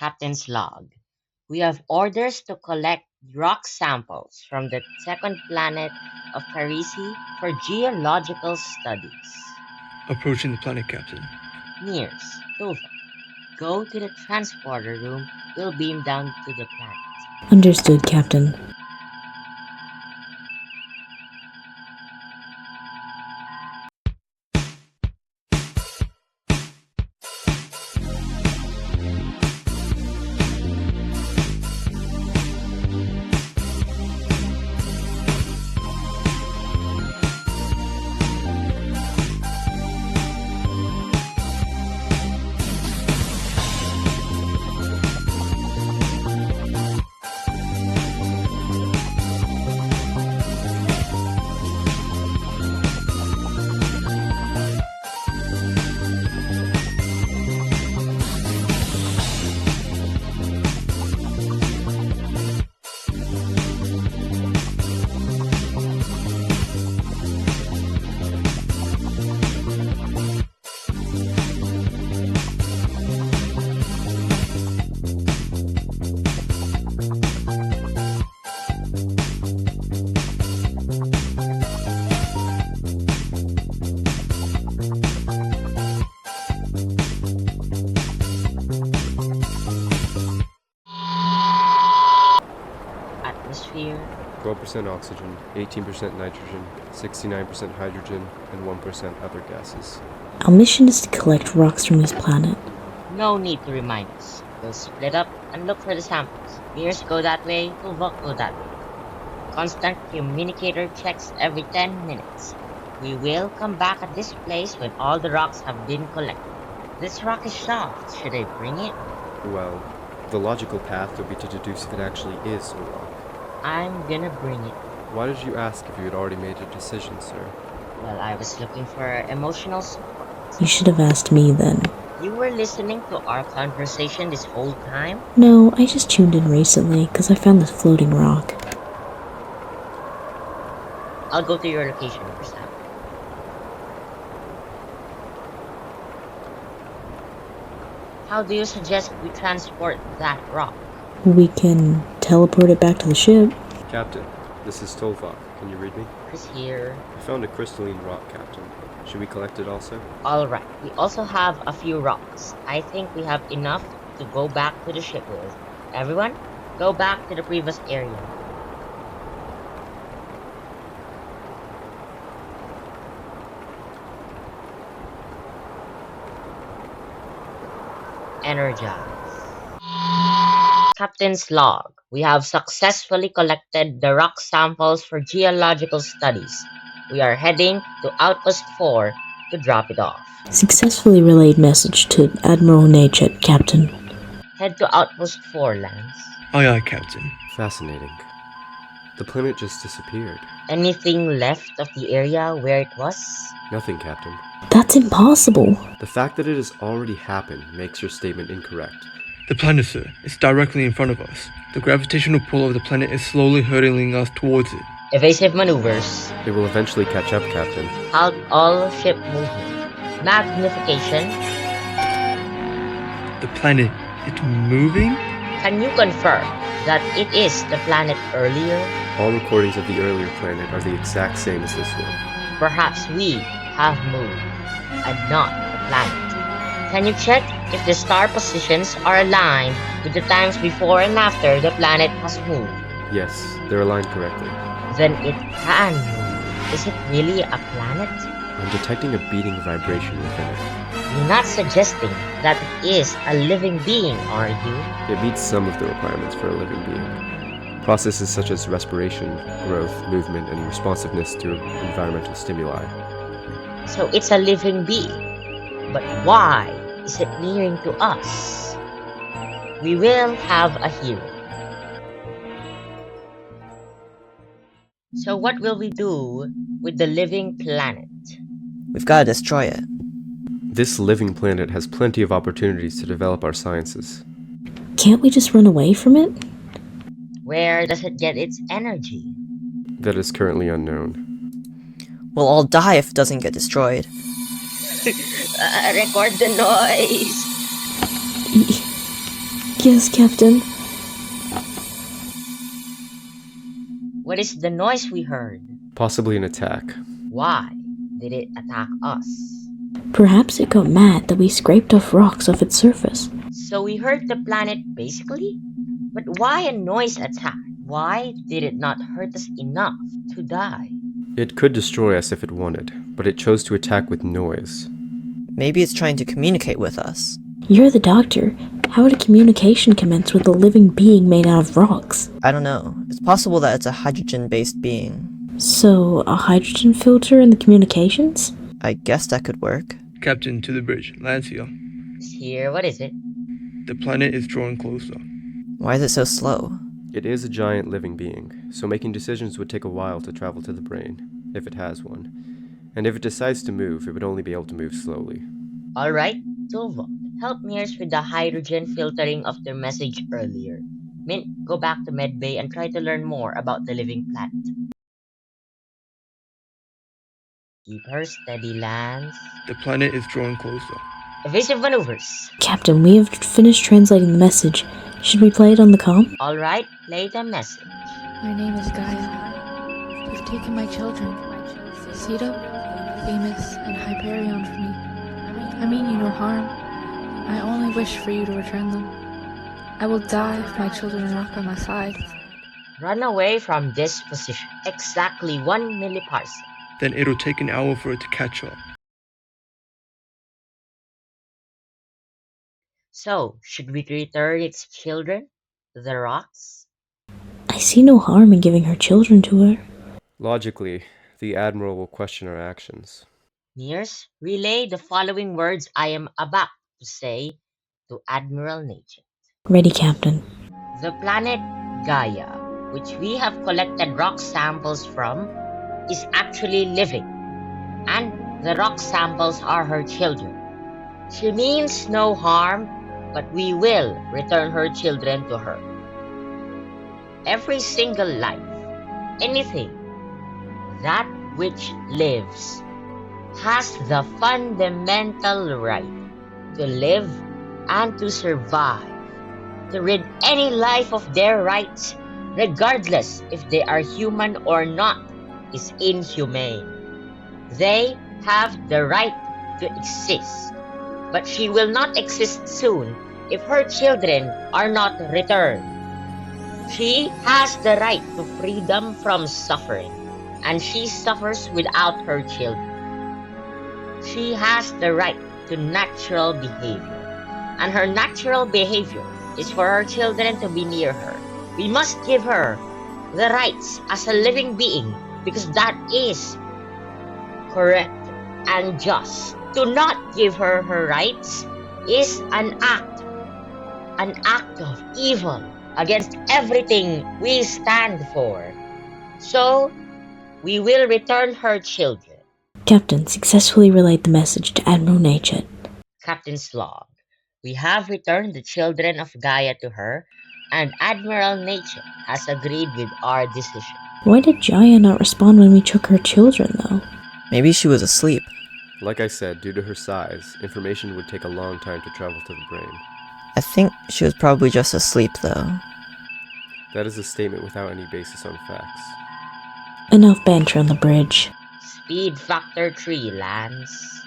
Captain's log. We have orders to collect rock samples from the second planet of Carisi for geological studies. Approaching the planet, Captain. Mears, Tulvok, go to the transporter room. We'll beam down to the planet. Understood, Captain. Atmosphere, 12% oxygen, 18% nitrogen, 69% hydrogen, and 1% other gases. Our mission is to collect rocks from this planet. no need to remind us. We'll split up and look for the samples. Mears go that way, Tulvok go that way. Constant communicator checks every 10 minutes. We will come back at this place when all the rocks have been collected. This rock is soft. Should I bring it? Well, the logical path would be to deduce if it actually is a rock. I'm gonna bring it. Why did you ask if you had already made a decision, sir? Well, I was looking for emotional support. You should have asked me then. You were listening to our conversation this whole time? No, I just tuned in recently because I found this floating rock. I'll go to your location first. How do you suggest we transport that rock? We can teleport it back to the ship. Captain, this is Tulvok. Can you read me? Chris here. I found a crystalline rock, Captain. Should we collect it also? Alright, we also have a few rocks. I think we have enough to go back to the ship with. Everyone, go back to the previous area. Energize. Captain's log. We have successfully collected the rock samples for geological studies. We are heading to Outpost 4 to drop it off. Successfully relayed message to Admiral Nachet, Captain. Head to Outpost 4, Lance. Aye, aye, Captain. Fascinating. The planet just disappeared. Anything left of the area where it was? Nothing, Captain. That's impossible. The fact that it has already happened makes your statement incorrect. The planet, sir, is directly in front of us. The gravitational pull of the planet is slowly hurtling us towards it. Evasive maneuvers. It will eventually catch up, Captain. Halt all ship movement. Magnification. The planet, it's moving? Can you confirm that it is the planet earlier? All recordings of the earlier planet are the exact same as this one. Perhaps we have moved, and not the planet. Can you check if the star positions are aligned with the times before and after the planet has moved? Yes, they're aligned correctly. Then it can move. Is it really a planet? I'm detecting a beating vibration within it. You're not suggesting that it is a living being, are you? It meets some of the requirements for a living being. Processes such as respiration, growth, movement, and responsiveness to environmental stimuli. So it's a living being. But why is it nearing to us? We will have a hearing. So what will we do with the living planet? We've got to destroy it. This living planet has plenty of opportunities to develop our sciences. Can't we just run away from it? Where does it get its energy? That is currently unknown. We'll all die if it doesn't get destroyed. Record the noise. Yes, Captain. What is the noise we heard? Possibly an attack. Why did it attack us? Perhaps it got mad that we scraped off rocks off its surface. So we hurt the planet basically? But why a noise attack? Why did it not hurt us enough to die? It could destroy us if it wanted, but it chose to attack with noise. Maybe it's trying to communicate with us. You're the doctor. How would a communication commence with a living being made out of rocks? I don't know. It's possible that it's a hydrogen-based being. So, a hydrogen filter in the communications? I guess that could work. Captain, to the bridge. Lands here. It's here, what is it? The planet is drawing closer. Why is it so slow? It is a giant living being, so making decisions would take a while to travel to the brain, if it has one. And if it decides to move, it would only be able to move slowly. Alright, Tulvok, help Mears with the hydrogen filtering of their message earlier. Mint, go back to Medbay and try to learn more about the living planet. Keep her steady, Lance. The planet is drawing closer. Evasive maneuvers. Captain, we have finished translating the message. Should we play it on the comm? Alright, play the message. My name is Gaia. You've taken my children, Sita, Themis, and Hyperion from me. I mean you no harm. I only wish for you to return them. I will die if my children are not by my side. Run away from this position. Exactly 1 milliparsec. Then it'll take an hour for it to catch up. So, should we return its children to the rocks? I see no harm in giving her children to her. Logically, the Admiral will question our actions. Mears, relay the following words I am about to say to Admiral Nature. Ready, Captain. The planet Gaia, which we have collected rock samples from, is actually living, and the rock samples are her children. She means no harm, but we will return her children to her. Every single life, anything, that which lives, has the fundamental right to live and to survive, to rid any life of their rights, regardless if they are human or not, is inhumane. They have the right to exist, but she will not exist soon if her children are not returned. She has the right to freedom from suffering, and she suffers without her children. She has the right to natural behavior, and her natural behavior is for her children to be near her. We must give her the rights as a living being, because that is correct and just. To not give her her rights is an act of evil against everything we stand for. So, we will return her children. Captain, successfully relayed the message to Admiral Nachet. Captain's log. We have returned the children of Gaia to her, and Admiral Nachet has agreed with our decision. Why did Gaia not respond when we took her children, though? Maybe she was asleep. Like I said, due to her size, information would take a long time to travel to the brain. I think she was probably just asleep, though. That is a statement without any basis on facts. Enough banter on the bridge. Speed factor 3, Lance.